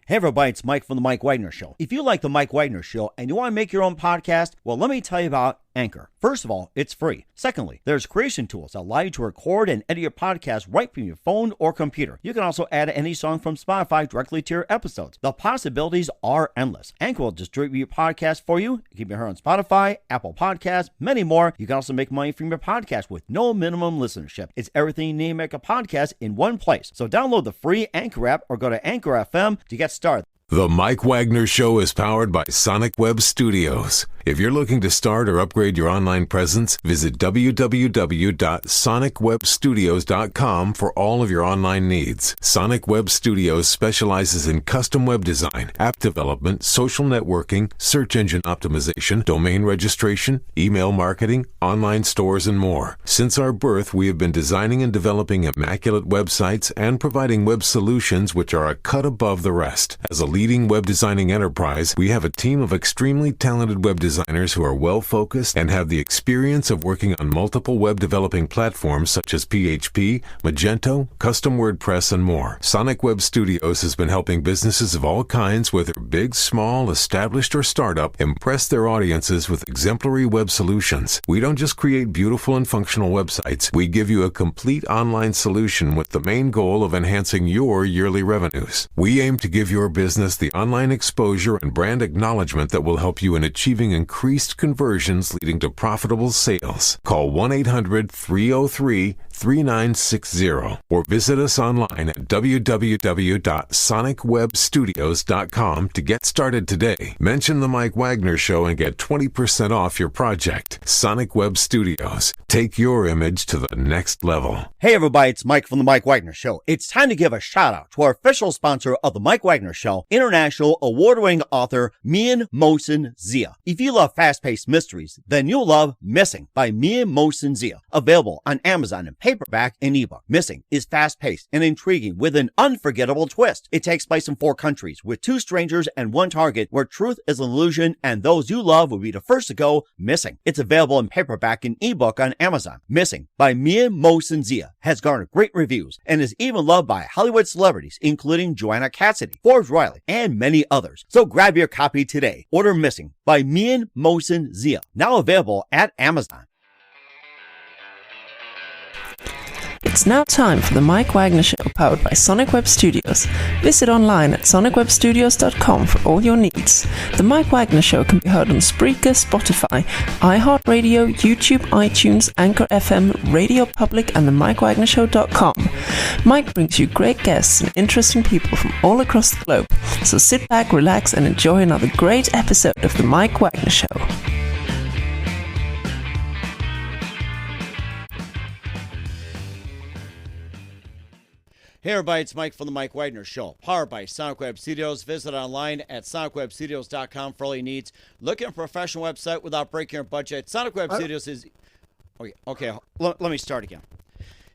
Hey everybody, it's Mike from The Mike Wagner Show. If you like The Mike Wagner Show and you want to make your own podcast, well, let me tell you about Anchor. First of all, it's free. Secondly, there's creation tools that allow you to record and edit your podcast right from your phone or computer. You can also add any song from Spotify directly to your episodes. The possibilities are endless. Anchor will distribute your podcast for you. You can be heard on Spotify, Apple Podcasts, many more. You can also make money from your podcast with no minimum listenership. It's everything you need to make a podcast in one place. So download the free Anchor app or go to Anchor FM to get started. The Mike Wagner Show is powered by Sonic Web Studios. If you're looking to start or upgrade your online presence, visit www.sonicwebstudios.com for all of your online needs. Sonic Web Studios specializes in custom web design, app development, social networking, search engine optimization, domain registration, email marketing, online stores, and more. Since our birth, we have been designing and developing immaculate websites and providing web solutions which are a cut above the rest. As a leading web designing enterprise, we have a team of extremely talented web designers who are well-focused and have the experience of working on multiple web developing platforms such as PHP, Magento, custom WordPress, and more. Sonic Web Studios has been helping businesses of all kinds, whether big, small, established, or startup, impress their audiences with exemplary web solutions. We don't just create beautiful and functional websites. We give you a complete online solution with the main goal of enhancing your yearly revenues. We aim to give your business the online exposure and brand acknowledgement that will help you in achieving increased conversions leading to profitable sales. Call 1-800-303-3960 or visit us online at www.sonicwebstudios.com to get started today. Mention The Mike Wagner Show and get 20% off your project. Sonic Web Studios. Take your image to the next level. Hey everybody, it's Mike from The Mike Wagner Show. It's time to give a shout out to our official sponsor of The Mike Wagner Show, international award-winning author Mian Mohsen Zia. If you love fast-paced mysteries, then you'll love Missing by Mian Mohsen Zia. Available on Amazon in paperback and ebook. Missing is fast-paced and intriguing with an unforgettable twist. It takes place in 4 countries with 2 strangers and 1 target where truth is an illusion and those you love will be the first to go missing. It's available in paperback and ebook on Amazon. Missing by Mian Mohsen Zia has garnered great reviews and is even loved by Hollywood celebrities including Joanna Cassidy, Forbes Riley, and many others. So grab your copy today. Order Missing by Mian Mohsen Zia, now available at Amazon. It's now time for the Mike Wagner Show, powered by Sonic Web Studios. Visit online at sonicwebstudios.com for all your needs. The Mike Wagner Show can be heard on Spreaker, Spotify, iHeartRadio, YouTube, iTunes, Anchor FM, Radio Public, and themikewagnershow.com. Mike brings you great guests and interesting people from all across the globe. So sit back, relax, and enjoy another great episode of the Mike Wagner Show. Hey everybody, it's Mike from The Mike Wagner Show, powered by Sonic Web Studios. Visit online at sonicwebstudios.com for all your needs. Looking for a professional website without breaking your budget. Sonic Web Studios is... Okay, let me start again.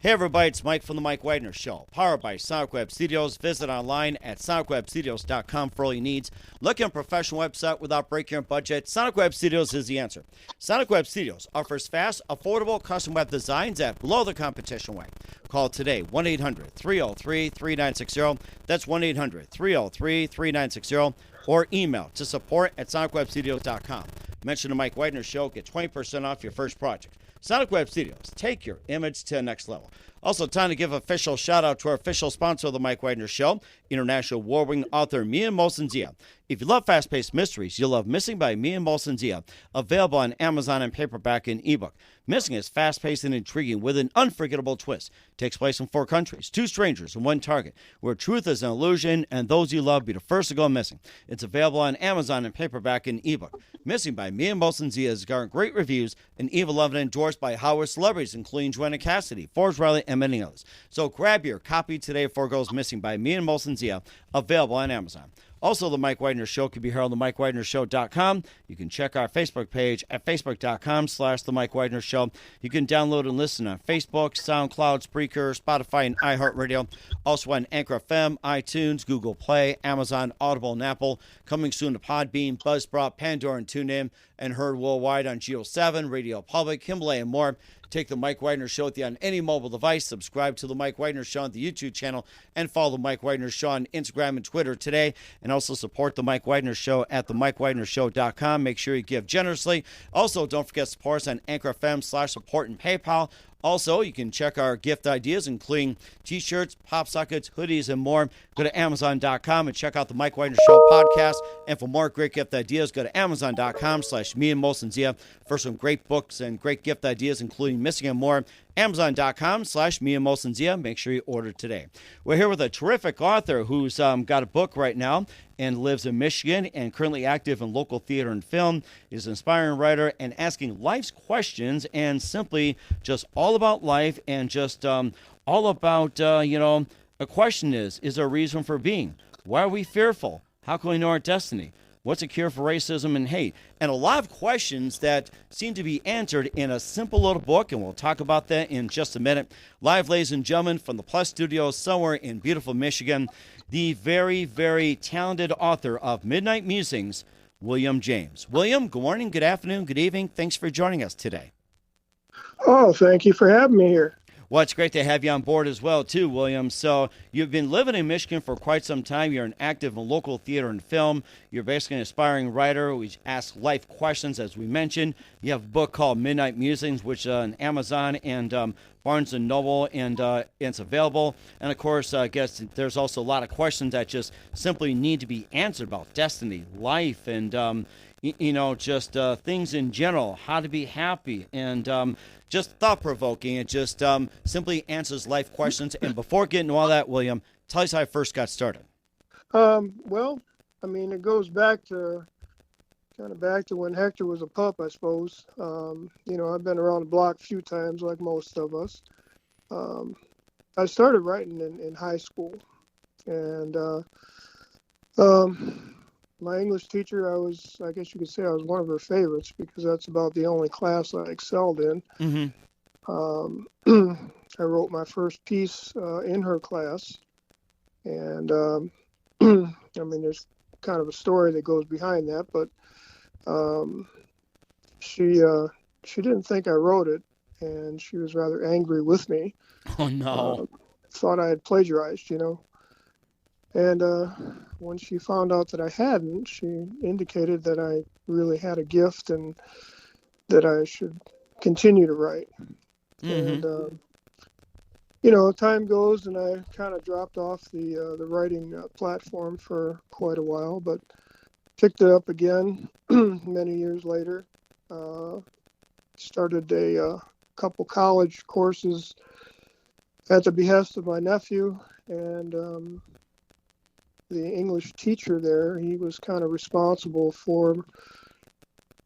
Hey everybody, it's Mike from The Mike Wagner Show, powered by Sonic Web Studios. Visit online at sonicwebstudios.com for all your needs. Looking for a professional website without breaking your budget. Sonic Web Studios is the answer. Sonic Web Studios offers fast, affordable custom web designs at below the competition rate. Call today, 1-800-303-3960. That's 1-800-303-3960. Or email to support@sonicwebstudios.com. Mention the Mike Wagner Show. Get 20% off your first project. Sonic Web Studios. Take your image to the next level. Also, time to give official shout-out to our official sponsor of the Mike Wagner Show, international award-winning author Mian Mohsen Zia. If you love fast-paced mysteries, you'll love Missing by Mian Mohsen Zia, available on Amazon in paperback and ebook. Missing is fast-paced and intriguing with an unforgettable twist. Takes place in 4 countries, 2 strangers, and 1 target, where truth is an illusion and those you love be the first to go missing. It's available on Amazon in paperback and ebook. Missing by Mian Mohsen Zia has garnered great reviews and even loved and endorsed by Hollywood celebrities, including Joanna Cassidy, Forbes Riley, and many others. So grab your copy today before it goes missing by Mian Mohsen Zia, available on Amazon. Also, the Mike Wagner Show can be heard on the MikeWagnerShow.com. You can check our Facebook page at Facebook.com/The Mike Wagner Show. You can download and listen on Facebook, SoundCloud, Spreaker, Spotify, and iHeartRadio. Also on Anchor FM, iTunes, Google Play, Amazon, Audible, and Apple. Coming soon to Podbean, Buzzsprout, Pandora, and TuneIn, and heard worldwide on Geo7, Radio Public, Himalaya, and more. Take the Mike Wagner Show with you on any mobile device. Subscribe to the Mike Wagner Show on the YouTube channel, and follow the Mike Wagner Show on Instagram and Twitter today. And also support the Mike Wagner Show at themikewagnershow.com. Make sure you give generously. Also, don't forget to support us on Anchor FM/support and PayPal. Also, you can check our gift ideas, including T-shirts, pop sockets, hoodies, and more. Go to Amazon.com and check out the Mike Wagner Show podcast. And for more great gift ideas, go to Amazon.com/me and Mosensia for some great books and great gift ideas, including Missing and More. Amazon.com/me and Mosensia. Make sure you order today. We're here with a terrific author who's got a book right now and lives in Michigan and currently active in local theater and film. He's an inspiring writer and asking life's questions and simply just all about life and just all about, a question is there a reason for being? Why are we fearful? How can we know our destiny? What's a cure for racism and hate? And a lot of questions that seem to be answered in a simple little book, and we'll talk about that in just a minute. Live, ladies and gentlemen, from the Plus Studios somewhere in beautiful Michigan, the very, very talented author of Midnight Musings, William James. William, good morning, good afternoon, good evening. Thanks for joining us today. Oh, thank you for having me here. Well, it's great to have you on board as well, too, William. So you've been living in Michigan for quite some time. You're an active in local theater and film. You're basically an aspiring writer who asks life questions, as we mentioned. You have a book called Midnight Musings, which is on Amazon and Barnes & Noble, and it's available. And, of course, I guess there's also a lot of questions that just simply need to be answered about destiny, life, and, just things in general, how to be happy, and just thought-provoking. It just simply answers life questions. And before getting to all that, William, tell us how I first got started. Well, I mean, it goes back to when Hector was a pup, I suppose. I've been around the block a few times, like most of us. I started writing in high school, and my English teacher, I guess you could say I was one of her favorites, because that's about the only class I excelled in. Mm-hmm. I wrote my first piece in her class, and I mean, there's kind of a story that goes behind that, but she didn't think I wrote it, and she was rather angry with me. Oh, no. Thought I had plagiarized, And when she found out that I hadn't, she indicated that I really had a gift and that I should continue to write. Mm-hmm. And, time goes, and I kind of dropped off the writing platform for quite a while, but picked it up again many years later. Started a couple college courses at the behest of my nephew, and the English teacher there, he was kind of responsible for,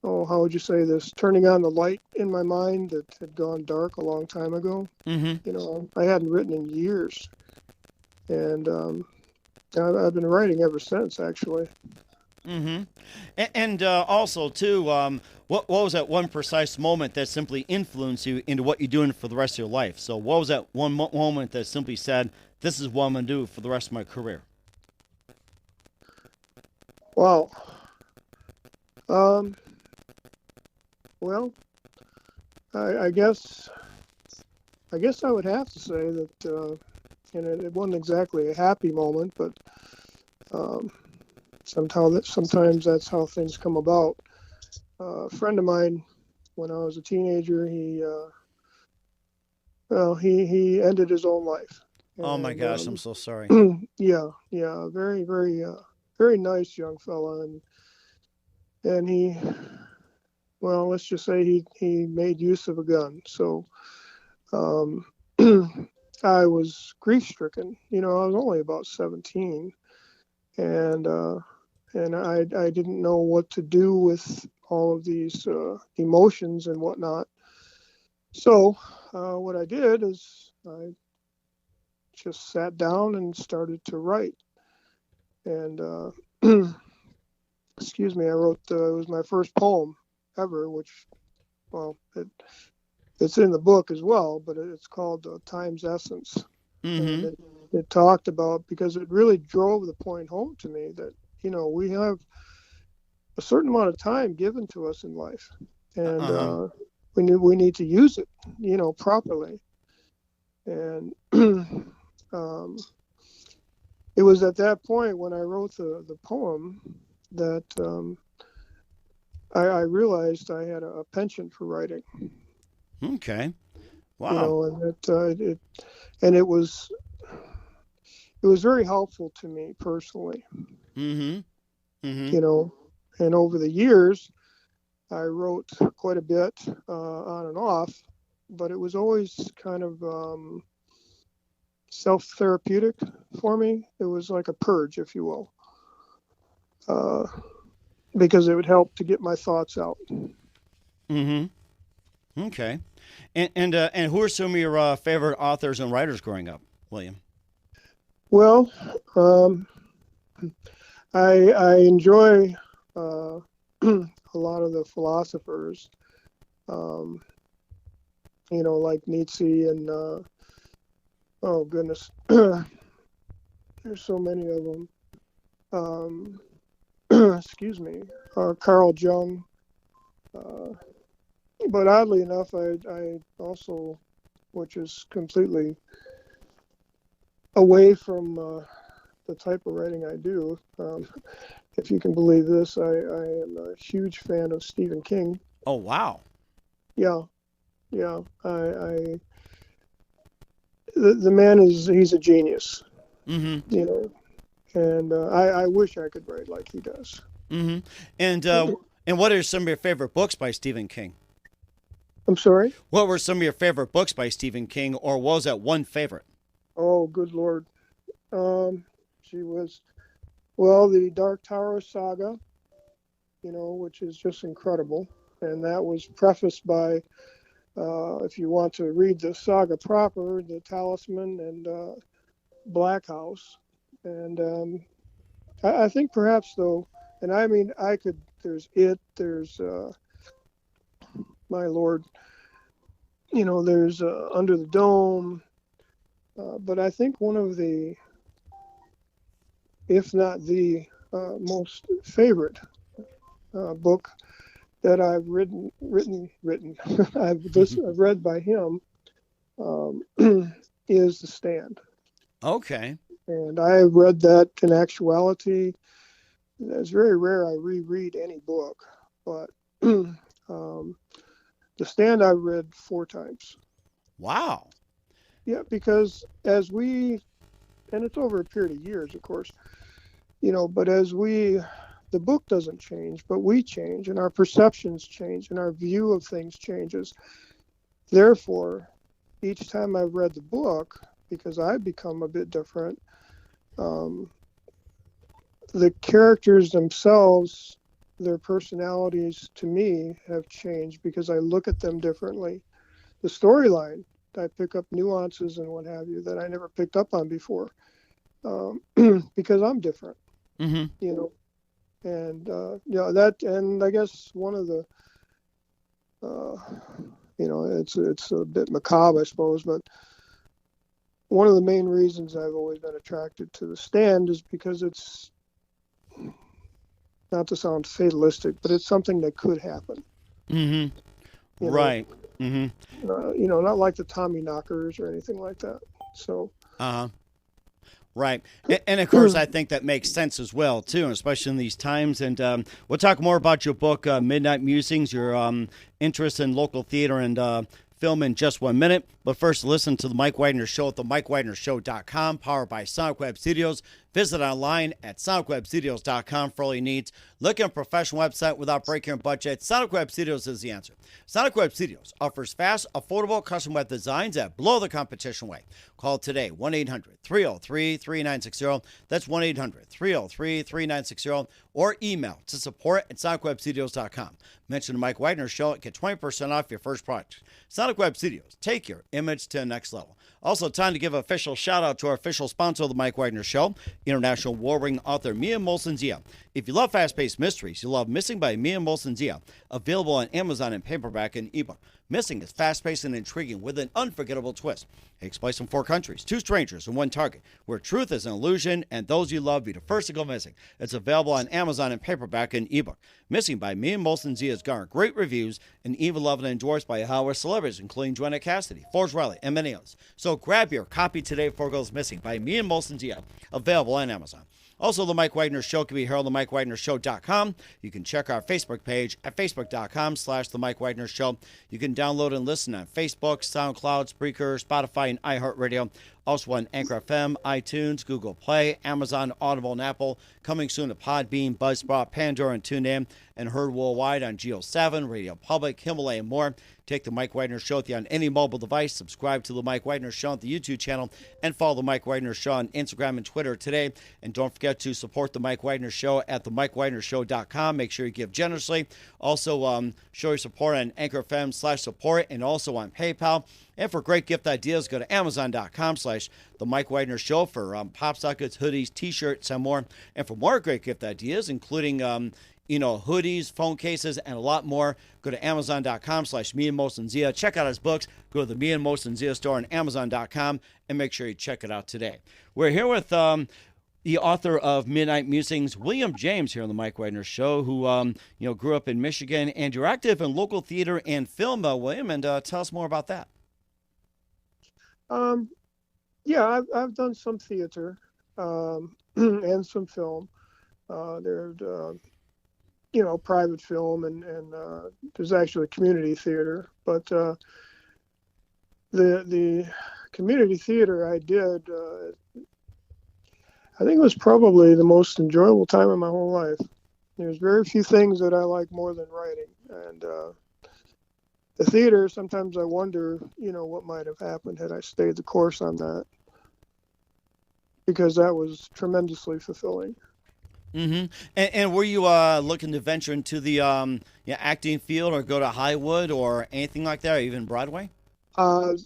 how would you say this, turning on the light in my mind that had gone dark a long time ago. Mm-hmm. I hadn't written in years, and I've been writing ever since, actually. Mm-hmm. And also, too, what was that one precise moment that simply influenced you into what you're doing for the rest of your life? So what was that one moment that simply said, this is what I'm going to do for the rest of my career? Wow. Well, I guess I would have to say that, it wasn't exactly a happy moment, but sometimes that's how things come about. A friend of mine, when I was a teenager, he ended his own life. Oh my gosh, I'm so sorry. Yeah, very, very, very nice young fella, and he, well, let's just say he made use of a gun. So I was grief-stricken. I was only about 17, and I didn't know what to do with all of these emotions and whatnot. So what I did is I just sat down and started to write. And excuse me, I wrote, it was my first poem ever, which, well, it's in the book as well, but it's called Time's Essence. Mm-hmm. And it talked about, because it really drove the point home to me that, we have a certain amount of time given to us in life, and we need to use it, properly. And it was at that point when I wrote the poem that I realized I had a penchant for writing. Okay. Wow. And it was very helpful to me personally. Mm-hmm. Mm-hmm. And over the years, I wrote quite a bit on and off, but it was always kind of self-therapeutic for me. It was like a purge, if you will, because it would help to get my thoughts out. Mm-hmm. Okay. And who are some of your favorite authors and writers growing up, William? Well, I enjoy a lot of the philosophers, like Nietzsche and oh goodness, there's so many of them. Excuse me, Carl Jung. But oddly enough, I also, which is completely away from the type of writing I do, if you can believe this, I am a huge fan of Stephen King. Oh, wow. Yeah. The man he's a genius. Mm-hmm. And I wish I could write like he does. Mm-hmm. And what are some of your favorite books by Stephen King? I'm sorry? What were some of your favorite books by Stephen King, or was that one favorite? Oh, good Lord. She was, well, the Dark Tower saga, which is just incredible. And that was prefaced by, if you want to read the saga proper, the Talisman and Black House. And I think perhaps, though, and I mean, there's my Lord, there's Under the Dome. But I think one of the, if not the most favorite book that I've I've read by him is The Stand. Okay. And I have read that in actuality. It's very rare I reread any book, but The Stand I've read 4 times. Wow. Yeah, because and it's over a period of years, of course, but the book doesn't change, but we change, and our perceptions change, and our view of things changes. Therefore, each time I've read the book, because I've become a bit different, the characters themselves, their personalities to me have changed because I look at them differently. The storyline, I pick up nuances and what have you that I never picked up on before, because I'm different, Mm-hmm. and that, and I guess one of the, it's a bit macabre, I suppose, but one of the main reasons I've always been attracted to The Stand is because it's, not to sound fatalistic, but it's something that could happen. Mm-hmm. Right. Mm-hmm. Not like the Tommy knockers or anything like that. So. Uh-huh. Right. And of course, I think that makes sense as well, too, especially in these times. And we'll talk more about your book, Midnight Musings, your interest in local theater and film in just 1 minute. But first, listen to The Mike Wagner Show at themikewagnershow.com, powered by Sonic Web Studios. Visit online at sonicwebstudios.com for all your needs. Looking at a professional website without breaking your budget? Sonic Web Studios is the answer. Sonic Web Studios offers fast, affordable custom web designs that blow the competition away. Call today, 1-800-303-3960. That's 1-800-303-3960. Or email to support@sonicwebstudios.com. Mention the Mike Wagner Show and get 20% off your first project. Sonic Web Studios, take your image to the next level. Also, time to give an official shout out to our official sponsor of the Mike Wagner Show, international war-ring author Mia Molson-Zia. If you love fast-paced mysteries, you'll love Missing by Mia Molson-Zia, available on Amazon in paperback and ebook. Missing is fast-paced and intriguing with an unforgettable twist. It takes place in 4 countries, 2 strangers, and 1 target, where truth is an illusion and those you love be the first to go missing. It's available on Amazon in paperback and ebook. Missing by Mia Molson-Zia has garnered great reviews and even loved and endorsed by our celebrities, including Joanna Cassidy, Forrest Riley, and many others. So grab your copy today before it goes missing by Mia Molson-Zia, available on Amazon. Also, The Mike Wagner Show can be heard on themikewagnershow.com. You can check our Facebook page at facebook.com/The Mike Wagner Show. You can download and listen on Facebook, SoundCloud, Spreaker, Spotify, and iHeartRadio. Also on Anchor FM, iTunes, Google Play, Amazon, Audible, and Apple. Coming soon to Podbean, Buzzsprout, Pandora, and TuneIn. And heard worldwide on Geo7, Radio Public, Himalaya, and more. Take The Mike Wagner Show with you on any mobile device. Subscribe to The Mike Wagner Show on the YouTube channel. And follow The Mike Wagner Show on Instagram and Twitter today. And don't forget to support The Mike Wagner Show at themikewagnershow.com. Make sure you give generously. Also, show your support on Anchor FM/support and also on PayPal. And for great gift ideas, go to Amazon.com/The Mike Wagner Show for pop sockets, hoodies, T-shirts, and more. And for more great gift ideas, including hoodies, phone cases, and a lot more, go to Amazon.com/Me and Molson-Zia. Check out his books. Go to the Me and Molson-Zia store on Amazon.com and make sure you check it out today. We're here with the author of Midnight Musings, William James, here on the Mike Wagner Show, who grew up in Michigan, and you're active in local theater and film, William, and tell us more about that. Yeah, I've done some theater and some film. There's private film and there's actually community theater. But the community theater I did, I think it was probably the most enjoyable time of my whole life. There's very few things that I like more than writing. And the theater, sometimes I wonder, what might have happened had I stayed the course on that, because that was tremendously fulfilling. Mm-hmm. And were you looking to venture into the acting field or go to Hollywood or anything like that, or even Broadway? No.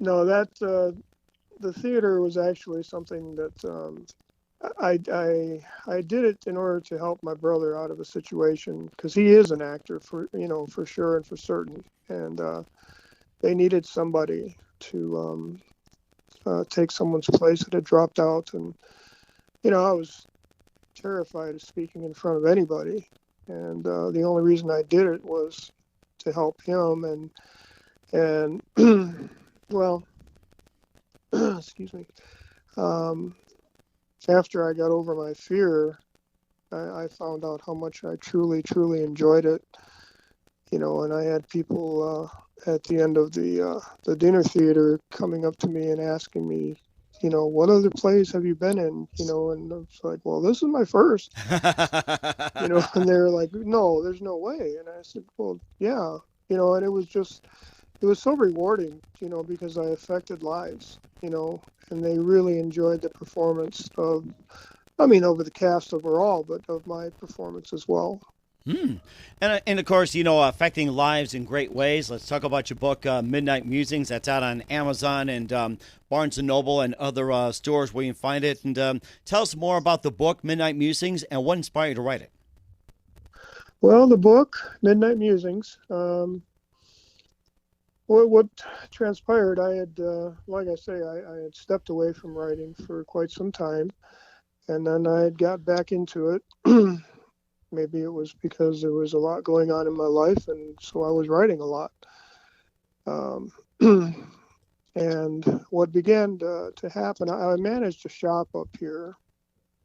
No, that the theater was actually something that I did it in order to help my brother out of a situation, because he is an actor for sure and for certain, and they needed somebody to take someone's place that had dropped out, and I was terrified of speaking in front of anybody, and the only reason I did it was to help him, and well, excuse me. After I got over my fear, I found out how much I truly, truly enjoyed it. And I had people at the end of the dinner theater coming up to me and asking me, what other plays have you been in? And I was like, well, this is my first. And they're like, no, there's no way. And I said, well, yeah, and it was so rewarding, because I affected lives, and they really enjoyed the performance over the cast overall, but of my performance as well. And of course, affecting lives in great ways. Let's talk about your book, Midnight Musings. That's out on Amazon and Barnes & Noble and other stores where you can find it. And tell us more about the book, Midnight Musings, and what inspired you to write it. Well, the book, Midnight Musings, what transpired, I had, like I say, I had stepped away from writing for quite some time, and then I had got back into it. Maybe it was because there was a lot going on in my life, and so I was writing a lot. And what began to happen, I managed a shop up here.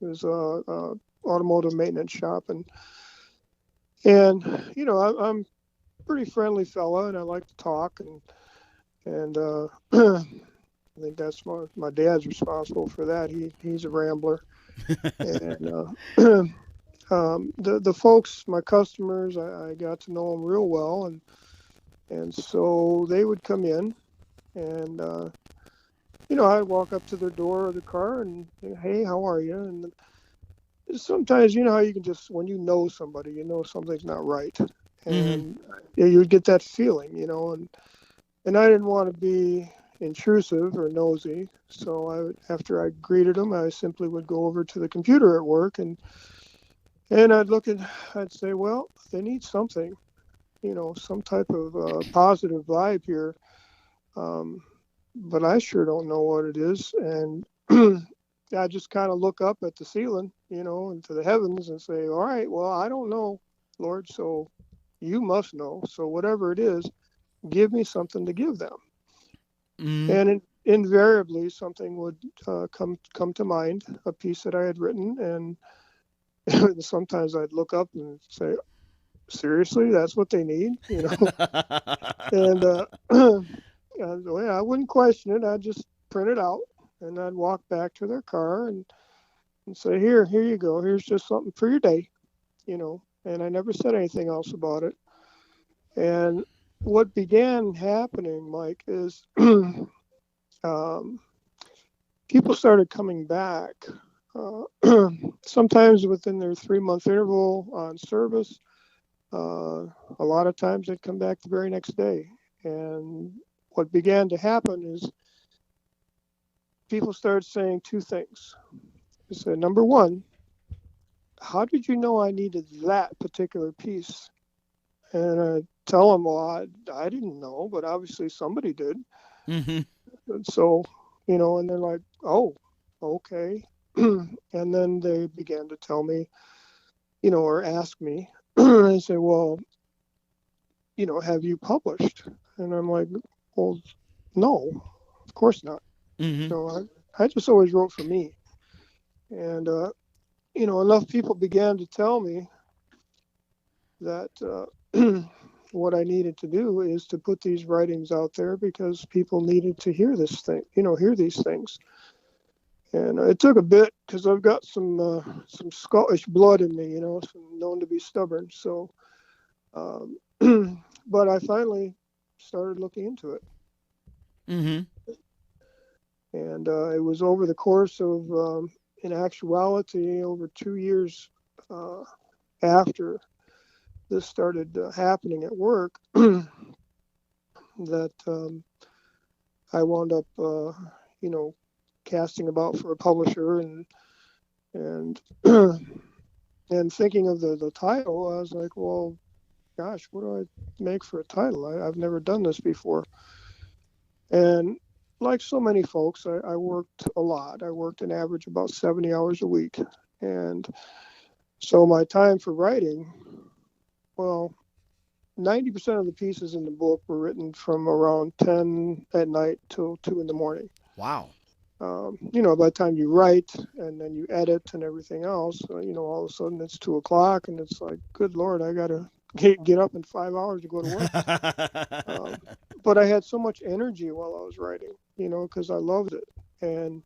It was a automotive maintenance shop, and I'm a pretty friendly fella, and I like to talk, and I think that's my dad's responsible for that. He's a rambler, and the folks, my customers, I got to know them real well, and so they would come in, and I'd walk up to their door of the car and say, hey, how are you? And sometimes how you can just, when somebody, something's not right, and you would get that feeling, and I didn't want to be intrusive or nosy. So after I greeted them, I simply would go over to the computer at work and I'd say, well, they need something, some type of positive vibe here. But I sure don't know what it is. And I just kind of look up at the ceiling, and to the heavens and say, all right, well, I don't know, Lord, so you must know. So whatever it is, give me something to give them. And invariably something would come to mind, a piece that I had written, and sometimes I'd look up and say, seriously, that's what they need, and I wouldn't question it. I'd just print it out, and I'd walk back to their car and say, here you go, here's just something for your day, and I never said anything else about it. And what began happening, Mike, is people started coming back, sometimes within their 3-month interval on service. A lot of times they'd come back the very next day. And what began to happen is people started saying two things. They said, number one, how did you know I needed that particular piece? And I tell them, well, I didn't know, but obviously somebody did. And so, and they're like, oh, okay. And then they began to tell me, or ask me, I say, well, have you published? And I'm like, well, no, of course not. I just always wrote for me. And, enough people began to tell me that what I needed to do is to put these writings out there because people needed to hear this thing, hear these things. And it took a bit because I've got some Scottish blood in me, known to be stubborn. So, but I finally started looking into it. And it was over the course of, in actuality, over 2 years after this started happening at work, that I wound up, casting about for a publisher and and thinking of the title. I was like, well, gosh, what do I make for a title? I've never done this before. And like so many folks, I worked a lot. I worked an average about 70 hours a week. And so my time for writing, well, 90% of the pieces in the book were written from around 10 at night till 2 in the morning. Wow. By the time you write and then you edit and everything else, all of a sudden it's 2 o'clock and it's like, good Lord, I got to get up in 5 hours to go to work. But I had so much energy while I was writing, because I loved it. And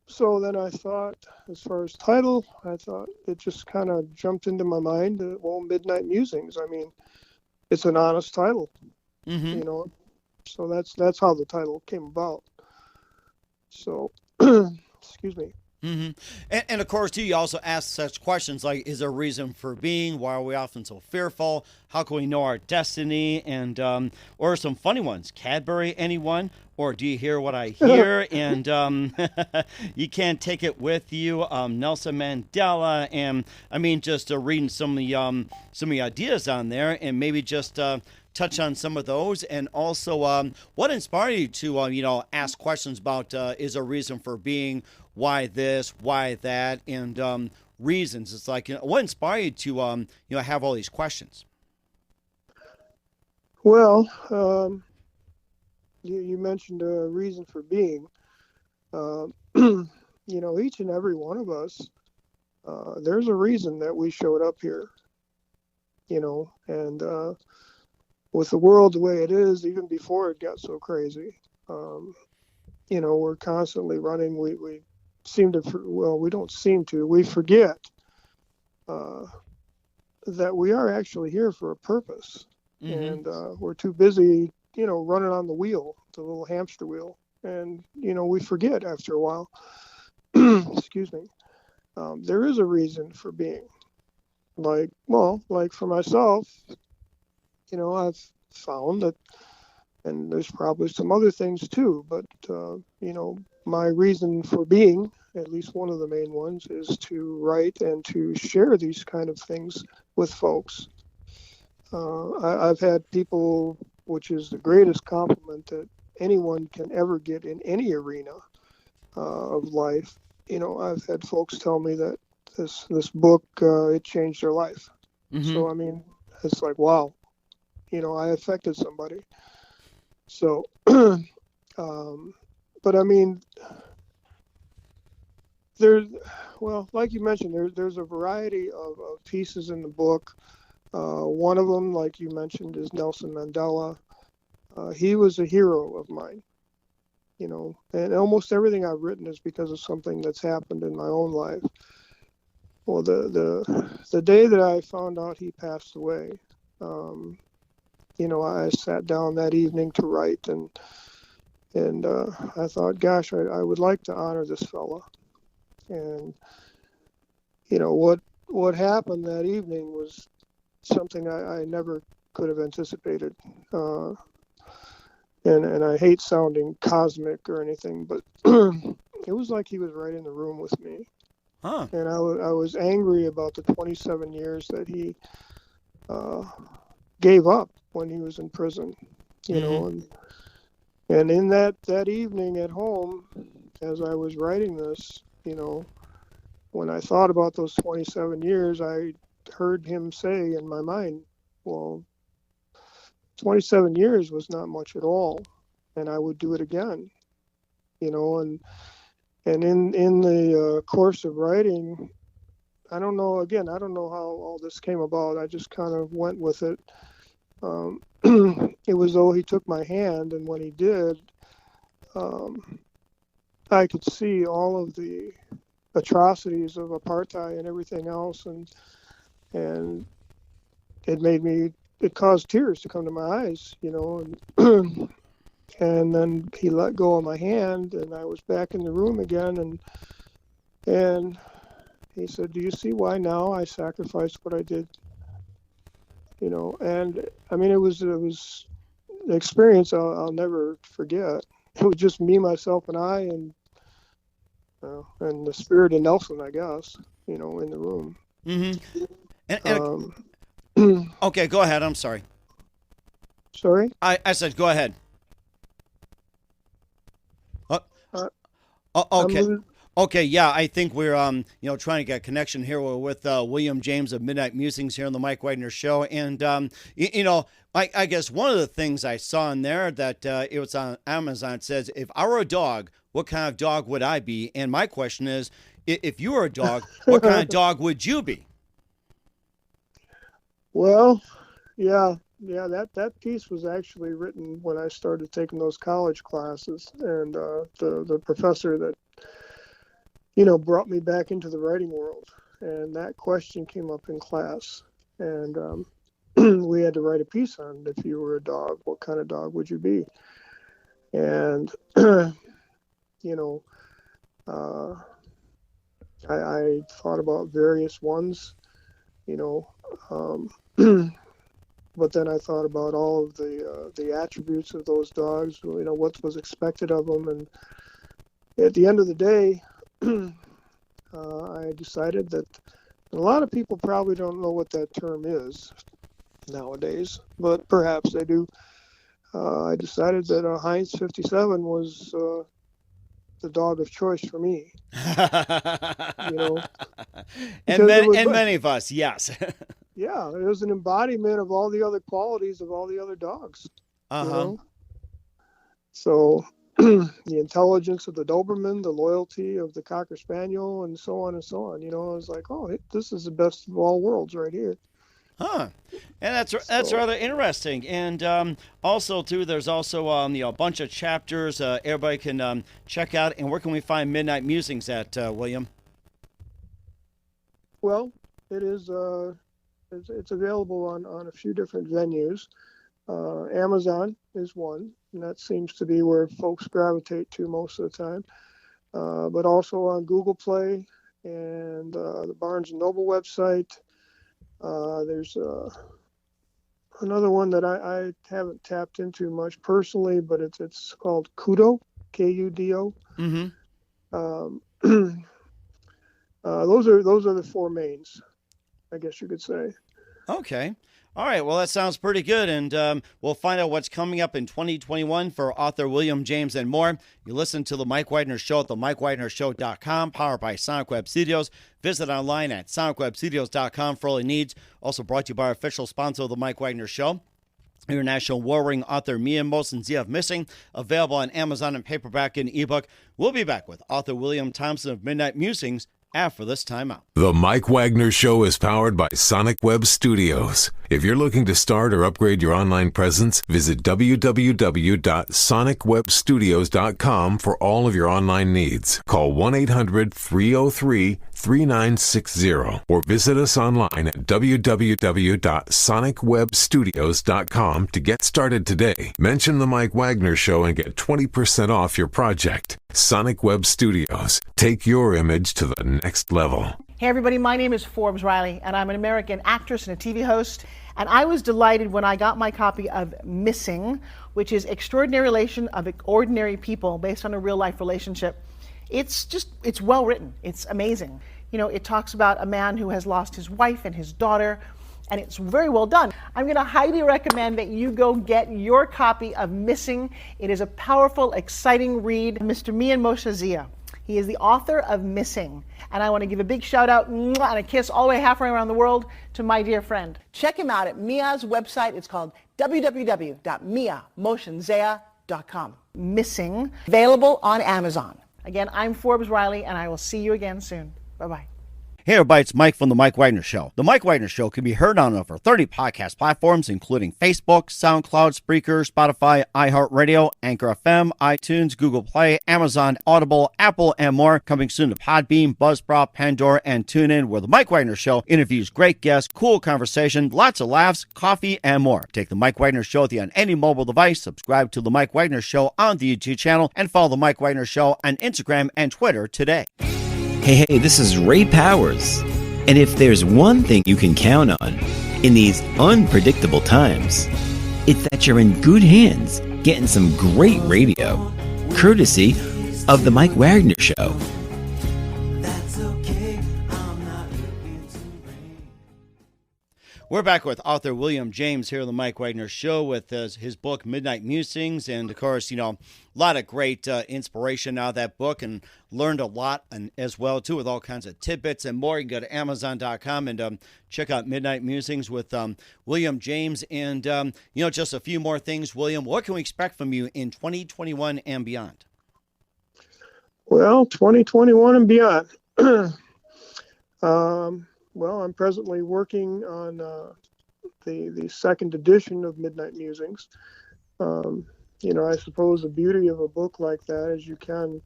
so then I thought, as far as title, I thought it just kind of jumped into my mind. Well, Midnight Musings. I mean, it's an honest title, So that's how the title came about. So, excuse me. And of course, too, you also ask such questions like, is there a reason for being? Why are we often so fearful? How can we know our destiny? And or some funny ones. Cadbury, anyone? Or do you hear what I hear? And you can't take it with you. Nelson Mandela. And I mean, just reading some of the ideas on there, and maybe just touch on some of those. And also, what inspired you to ask questions about is there a reason for being? Why this? Why that? And reasons. It's like, what inspired you to have all these questions? Well, you mentioned a reason for being. Each and every one of us, there's a reason that we showed up here. And with the world the way it is, even before it got so crazy, we're constantly running. We we forget that we are actually here for a purpose. And we're too busy, running on the wheel, the little hamster wheel. And, we forget after a while. Excuse me. There is a reason for being. like for myself, I've found that, and there's probably some other things too, but, my reason for being, at least one of the main ones, is to write and to share these kind of things with folks. I've had people, which is the greatest compliment that anyone can ever get in any arena of life. I've had folks tell me that this book, it changed their life. Mm-hmm. So, it's like, wow, I affected somebody. So, but there's, like you mentioned, there's a variety of pieces in the book. One of them, like you mentioned, is Nelson Mandela. He was a hero of mine, and almost everything I've written is because of something that's happened in my own life. Well, the day that I found out he passed away, I sat down that evening to write, and I thought, gosh, I would like to honor this fella. And what happened that evening was something I never could have anticipated. And I hate sounding cosmic or anything, but it was like he was right in the room with me. Huh. And I was angry about the 27 years that he gave up when he was in prison, Mm-hmm. and in that evening at home, as I was writing this, when I thought about those 27 years, I heard him say in my mind, well, 27 years was not much at all, and I would do it again, and in the course of writing, I don't know how all this came about. I just kind of went with it. It was though he took my hand, and when he did, I could see all of the atrocities of apartheid and everything else, and it caused tears to come to my eyes, and and then he let go of my hand, and I was back in the room again, and he said, "Do you see why now I sacrificed what I did?" And it was an experience I'll never forget. It was just me, myself, and I, and the spirit of Nelson, I guess, in the room. Mm-hmm. And Um, okay, go ahead. I'm sorry. sorry. I said go ahead. Oh, Uh, I'm okay. lo- Okay, yeah, I think we're trying to get a connection here. We're with William James of Midnight Musings here on the Mike Wagner Show, and I guess one of the things I saw in there that it was on Amazon, it says, "If I were a dog, what kind of dog would I be?" And my question is, if you were a dog, what kind of dog would you be? Well, yeah. That piece was actually written when I started taking those college classes, and the professor that brought me back into the writing world, and that question came up in class, and we had to write a piece on, if you were a dog, what kind of dog would you be? And you know, uh, I thought about various ones, you know, um, but then I thought about all of the attributes of those dogs, what was expected of them, and at the end of the day, I decided that a lot of people probably don't know what that term is nowadays, but perhaps they do. I decided that a Heinz 57 was the dog of choice for me, you know, and because it was, many of us, yes. yeah, it was an embodiment of all the other qualities of all the other dogs, Uh you huh. know. So the intelligence of the Doberman, the loyalty of the Cocker Spaniel, and so on and so on. I was like, oh, this is the best of all worlds right here. Huh. And that's So, rather interesting. And also too, there's also a bunch of chapters everybody can check out. And where can we find Midnight Musings at, William? well, it is. It's available on a few different venues. Amazon is one, and that seems to be where folks gravitate to most of the time. But also on Google Play and the Barnes and Noble website, There's another one that I haven't tapped into much personally, but it's called Kudo, Kudo. Um, those are the four mains, I guess you could say. Okay. All right. Well, that sounds pretty good. And we'll find out what's coming up in 2021 for author William James and more. You listen to The Mike Wagner Show at themikewagnershow.com, powered by Sonic Web Studios. Visit online at sonicwebstudios.com for all your needs. Also brought to you by our official sponsor of The Mike Wagner Show, international warring author Musings of Missing, available on Amazon and paperback and ebook. We'll be back with author William Thompson of Midnight Musings after this timeout. The Mike Wagner Show is powered by Sonic Web Studios. If you're looking to start or upgrade your online presence, visit www.sonicwebstudios.com for all of your online needs. Call 1-800-303-3960 or visit us online at www.sonicwebstudios.com to get started today. Mention The Mike Wagner Show and get 20% off your project. Sonic Web Studios. Take your image to the next level. Hey everybody, my name is Forbes Riley, and I'm an American actress and a TV host. And I was delighted when I got my copy of Missing, which is Extraordinary Relation of Ordinary People based on a real life relationship. It's well written. It's amazing. You know, it talks about a man who has lost his wife and his daughter, and it's very well done. I'm going to highly recommend that you go get your copy of Missing. It is a powerful, exciting read. Mr. Mian Moshe Zia. He is the author of Missing. And I want to give a big shout out and a kiss all the way halfway around the world to my dear friend. Check him out at Mia's website. It's called www.miamotionsea.com. Missing, available on Amazon. Again, I'm Forbes Riley, and I will see you again soon. Bye-bye. Hey everybody, it's Mike from The Mike Wagner Show. The Mike Wagner Show can be heard on over 30 podcast platforms, including Facebook, SoundCloud, Spreaker, Spotify, iHeartRadio, Anchor FM, iTunes, Google Play, Amazon, Audible, Apple, and more. Coming soon to Podbean, Buzzsprout, Pandora, and TuneIn, where The Mike Wagner Show interviews great guests, cool conversation, lots of laughs, coffee, and more. Take The Mike Wagner Show with you on any mobile device. Subscribe to The Mike Wagner Show on the YouTube channel, and follow The Mike Wagner Show on Instagram and Twitter today. Hey, this is Ray Powers. And if there's one thing you can count on in these unpredictable times, it's that you're in good hands getting some great radio, courtesy of The Mike Wagner Show. We're back with author William James here on The Mike Wagner Show with his book, Midnight Musings. And, of course, you know, a lot of great inspiration out of that book, and learned a lot and as well, too, with all kinds of tidbits and more. You can go to Amazon.com and check out Midnight Musings with William James. And, you know, just a few more things, William. What can we expect from you in 2021 and beyond? Well, 2021 and beyond. Well, I'm presently working on the second edition of Midnight Musings. You know, I suppose the beauty of a book like that is you can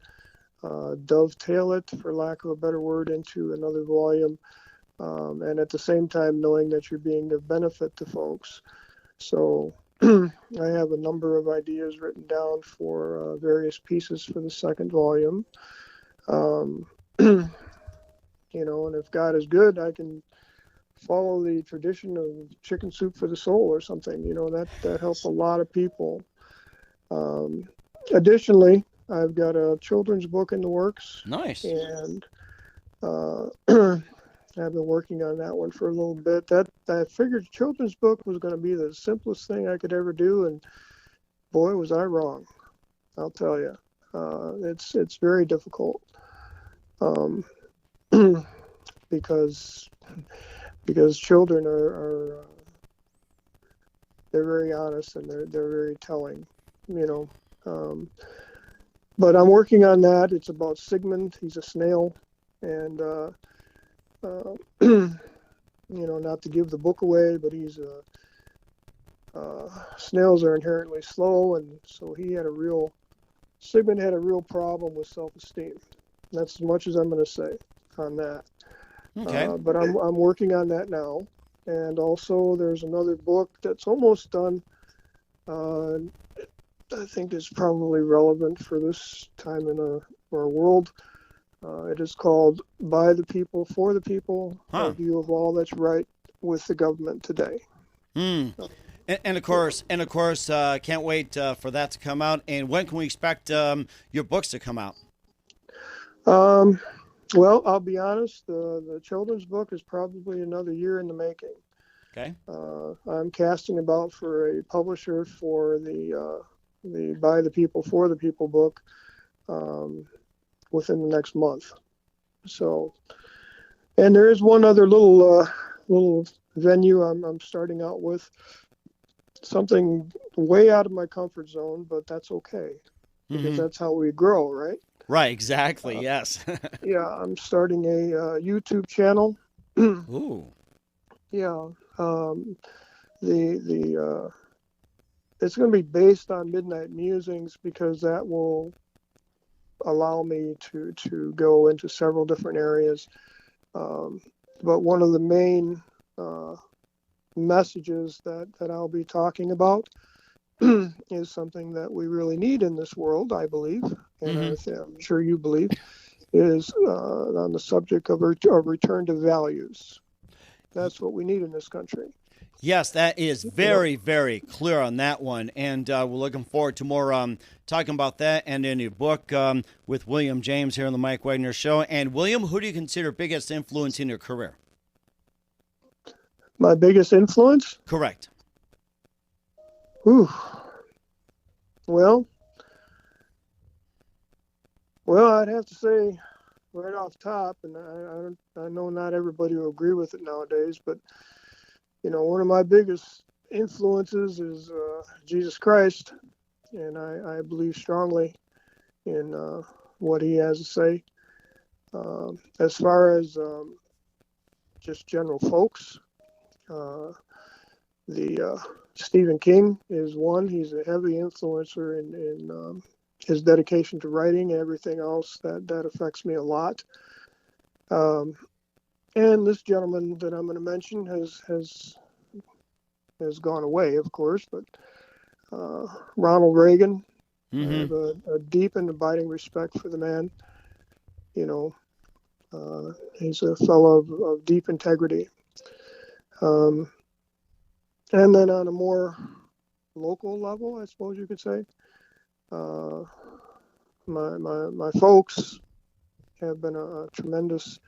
dovetail it, for lack of a better word, into another volume, and at the same time knowing that you're being of benefit to folks. So I have a number of ideas written down for various pieces for the second volume. You know, and if God is good, I can follow the tradition of chicken soup for the soul or something. You know, that helps a lot of people. Additionally, I've got a children's book in the works. Nice. And I've been working on that one for a little bit. That I figured children's book was going to be the simplest thing I could ever do, and boy, was I wrong. I'll tell you, it's very difficult. Because children are they're very honest, and they're very telling, you know. But I'm working on that. It's about Sigmund. He's a snail, and you know, not to give the book away, but he's snails are inherently slow, and so Sigmund had a real problem with self-esteem. That's as much as I'm going to say on that. Okay. But I'm working on that now. And also there's another book that's almost done. I think is probably relevant for this time in our world. It is called By the People, For the People, a view of all that's right, with the government today. And of course, can't wait for that to come out. And when can we expect your books to come out? Well, I'll be honest. The children's book is probably another year in the making. Okay. I'm casting about for a publisher for the By the People for the People book within the next month. So, and there is one other little venue I'm starting out with. Something way out of my comfort zone, but that's okay because that's how we grow, right? Right, exactly. Yes. Yeah, I'm starting a YouTube channel. Ooh. Yeah, the it's going to be based on Midnight Musings because that will allow me to go into several different areas. But one of the main messages that I'll be talking about is something that we really need in this world, I believe, and I'm sure you believe, is on the subject of return to values. That's what we need in this country. Yes, that is very, very clear on that one. And we're looking forward to more talking about that and in your book with William James here on the Mike Wagner Show. And William, who do you consider biggest influence in your career? My biggest influence? Correct. Whew. Well, I'd have to say right off top, and I know not everybody will agree with it nowadays, but one of my biggest influences is Jesus Christ, and I believe strongly in what he has to say. As far as just general folks, the Stephen King is one. He's a heavy influencer in his dedication to writing and everything else that affects me a lot. And this gentleman that I'm going to mention has gone away, of course, but Ronald Reagan. I have a deep and abiding respect for the man. He's a fellow of deep integrity. And then on a more local level, I suppose you could say, my folks have been a tremendous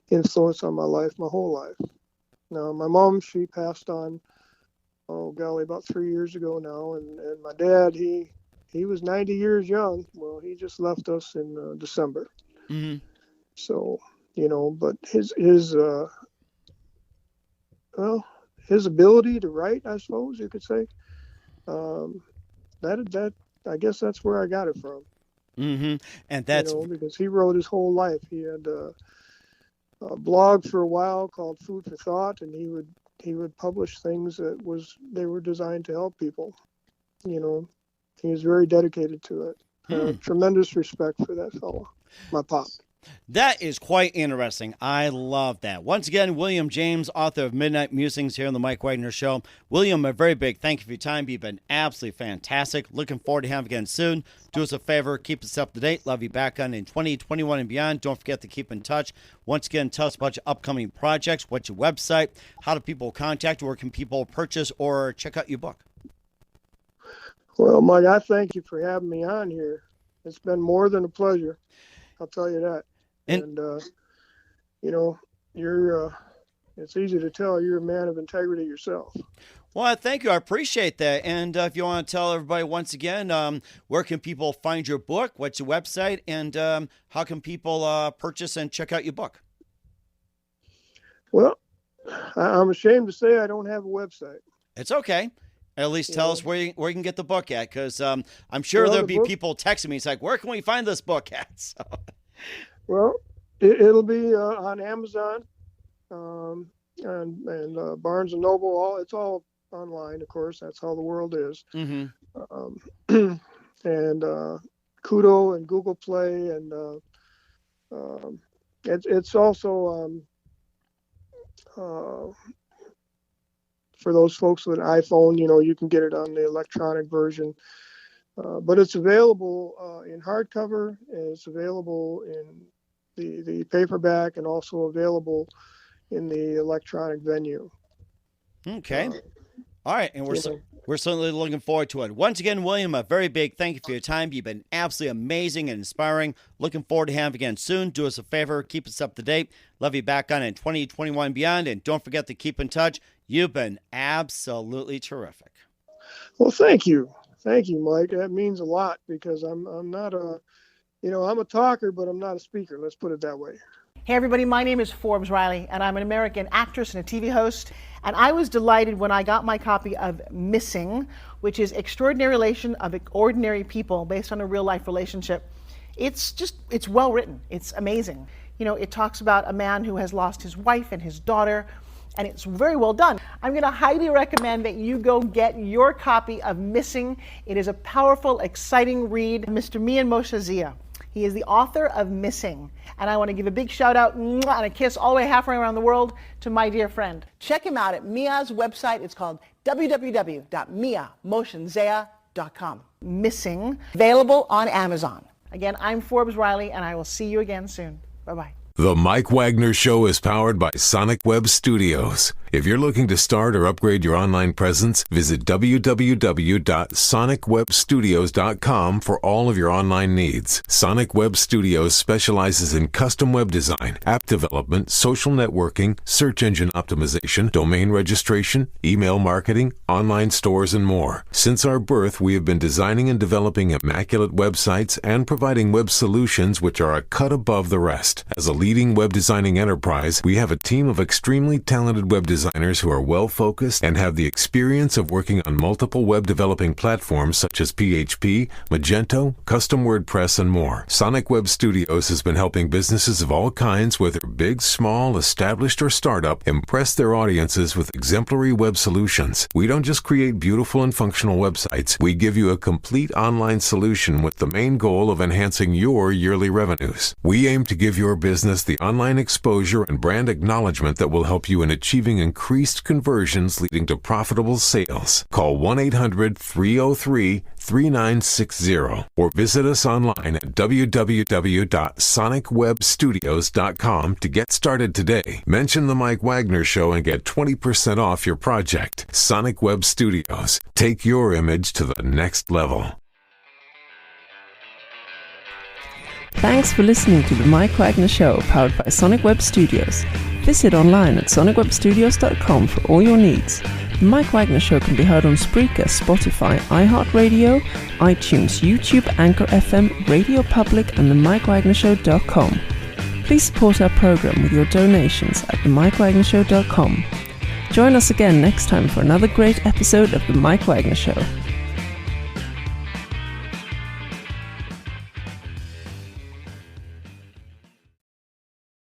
influence on my life, my whole life. Now, my mom, she passed on, about 3 years ago now, and my dad, he was 90 years young. Well, he just left us in December. So, but his ability to write, I suppose you could say, that I guess that's where I got it from. And that's because he wrote his whole life. He had a blog for a while called Food for Thought, and he would publish things they were designed to help people. He was very dedicated to it. Tremendous respect for that fellow, my pop. That is quite interesting. I love that. Once again, William James, author of Midnight Musings here on the Mike Wagner Show. William, a very big thank you for your time. You've been absolutely fantastic. Looking forward to having you again soon. Do us a favor, keep us up to date. Love you back on in 2021 and beyond. Don't forget to keep in touch. Once again, tell us about your upcoming projects. What's your website? How do people contact you? Where can people purchase or check out your book? Well, Mike, I thank you for having me on here. It's been more than a pleasure. I'll tell you that. And you're, it's easy to tell you're a man of integrity yourself. Well, thank you. I appreciate that. And if you want to tell everybody once again, where can people find your book? What's your website? And how can people purchase and check out your book? Well, I'm ashamed to say I don't have a website. It's okay. At least tell us where you can get the book at, because I'm sure there'll be people texting me. It's like, where can we find this book at? So. Well, it'll be on Amazon and Barnes and Noble. It's all online, of course. That's how the world is. And Kudo and Google Play, and it's also for those folks with an iPhone. You can get it on the electronic version. But it's available in hardcover, and it's available in the paperback, and also available in the electronic venue. Okay. All right, and we're certainly looking forward to it. Once again, William, a very big thank you for your time. You've been absolutely amazing and inspiring. Looking forward to having you again soon. Do us a favor, keep us up to date. Love you back on in 2021 beyond, and don't forget to keep in touch. You've been absolutely terrific. Well, thank you, Mike. That means a lot because I'm not I'm a talker, but I'm not a speaker. Let's put it that way. Hey everybody, my name is Forbes Riley, and I'm an American actress and a TV host. And I was delighted when I got my copy of Missing, which is Extraordinary Relation of Ordinary People based on a real life relationship. It's well written. It's amazing. It talks about a man who has lost his wife and his daughter, and it's very well done. I'm going to highly recommend that you go get your copy of Missing. It is a powerful, exciting read. Mr. Mian Moshe Zia. He is the author of Missing. And I want to give a big shout out and a kiss all the way halfway around the world to my dear friend. Check him out at Mia's website. It's called www.miamotionsea.com. Missing, available on Amazon. Again, I'm Forbes Riley, and I will see you again soon. Bye-bye. The Mike Wagner Show is powered by Sonic Web Studios. If you're looking to start or upgrade your online presence, visit www.sonicwebstudios.com for all of your online needs. Sonic Web Studios specializes in custom web design, app development, social networking, search engine optimization, domain registration, email marketing, online stores, and more. Since our birth, we have been designing and developing immaculate websites and providing web solutions which are a cut above the rest. As a leading web designing enterprise, we have a team of extremely talented web designers who are well-focused and have the experience of working on multiple web developing platforms such as PHP, Magento, Custom WordPress, and more. Sonic Web Studios has been helping businesses of all kinds, whether big, small, established, or startup, impress their audiences with exemplary web solutions. We don't just create beautiful and functional websites. We give you a complete online solution with the main goal of enhancing your yearly revenues. We aim to give your business the online exposure and brand acknowledgement that will help you in achieving increased conversions leading to profitable sales. Call 1-800-303-3960 or visit us online at www.sonicwebstudios.com to get started today. Mention the Mike Wagner Show and get 20% off your project. Sonic Web Studios. Take your image to the next level. Thanks for listening to the Mike Wagner Show, powered by Sonic Web Studios. Visit online at sonicwebstudios.com for all your needs. The Mike Wagner Show can be heard on Spreaker, Spotify, iHeartRadio, iTunes, YouTube, Anchor FM, Radio Public, and themikewagnershow.com. Please support our program with your donations at themikewagnershow.com. Join us again next time for another great episode of The Mike Wagner Show.